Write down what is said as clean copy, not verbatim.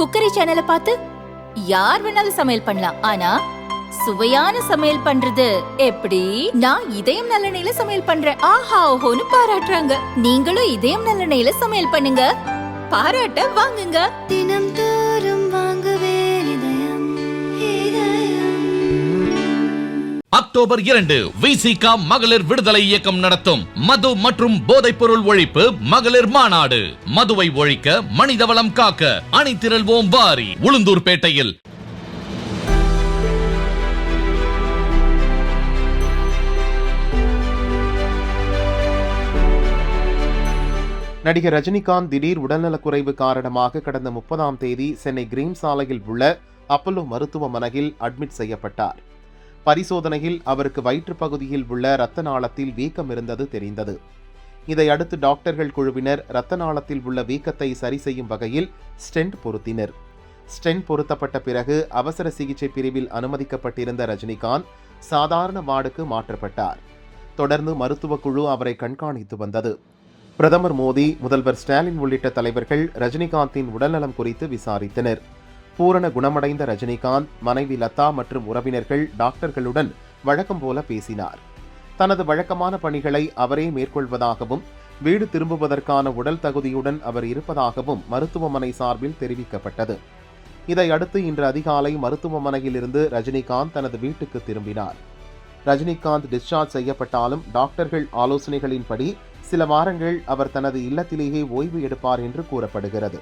Cookery சேனலை பார்த்து யார் வேணாலும் சமையல் பண்ணலாம். ஆனா சுவையான சமையல் பண்றது எப்படி? நான் இதயம் நல்லெண்ணெயில சமையல் பண்றேன். ஆஹா ஓஹோன்னு பாராட்டுறாங்க. நீங்களும் இதயம் நல்லெண்ணெயில சமையல் பண்ணுங்க, பாராட்ட வாங்குங்க. தினம் தோறும் வாங்குவே இதயம் இதயம். அக்டோபர் 2 விசிகா மகளிர் விடுதலை இயக்கம் நடத்தும் மது மற்றும் போதைப் பொருள் ஒழிப்பு மகளிர் மாநாடு. மதுவை ஒழிக்க, மனிதவளம் காக்க அணிதிரள்வோம் வாரி. உளுந்தூர்பேட்டையில் நடிகர் ரஜினிகாந்த் திடீர் உடல்நலக்குறைவு காரணமாக கடந்த 30ஆம் தேதி சென்னை கிரீன் சாலையில் உள்ள அப்பல்லோ மருத்துவமனையில் அட்மிட் செய்யப்பட்டார். பரிசோதனையில் அவருக்கு வயிற்றுப் பகுதியில் உள்ள இரத்த நாளத்தில் வீக்கம் இருந்தது தெரிந்தது. இதையடுத்து டாக்டர்கள் குழுவினர் இரத்த நாளத்தில் உள்ள வீக்கத்தை சரி செய்யும் வகையில் ஸ்டென்ட் பொருத்தினர். ஸ்டென்ட் பொருத்தப்பட்ட பிறகு அவசர சிகிச்சை பிரிவில் அனுமதிக்கப்பட்டிருந்த ரஜினிகாந்த் சாதாரண வார்டுக்கு மாற்றப்பட்டார். தொடர்ந்து மருத்துவ குழு அவரை கண்காணித்து வந்தது. பிரதமர் மோடி, முதல்வர் ஸ்டாலின் உள்ளிட்ட தலைவர்கள் ரஜினிகாந்தின் உடல்நலம் குறித்து விசாரித்தனர். பூரண குணமடைந்த ரஜினிகாந்த் மனைவி லதா மற்றும் உறவினர்கள் டாக்டர்களுடன் வழக்கம் போல பேசினார். தனது வழக்கமான பணிகளை அவரே மேற்கொள்வதாகவும் வீடு திரும்புவதற்கான உடல் தகுதியுடன் அவர் இருப்பதாகவும் மருத்துவமனை சார்பில் தெரிவிக்கப்பட்டது. இதையடுத்து இன்று அதிகாலை மருத்துவமனையில் இருந்து ரஜினிகாந்த் தனது வீட்டுக்கு திரும்பினார். ரஜினிகாந்த் டிஸ்சார்ஜ் செய்யப்பட்டாலும் டாக்டர்கள் ஆலோசனைகளின்படி சில வாரங்கள் அவர் தனது இல்லத்திலேயே ஓய்வு எடுப்பார் என்று கூறப்படுகிறது.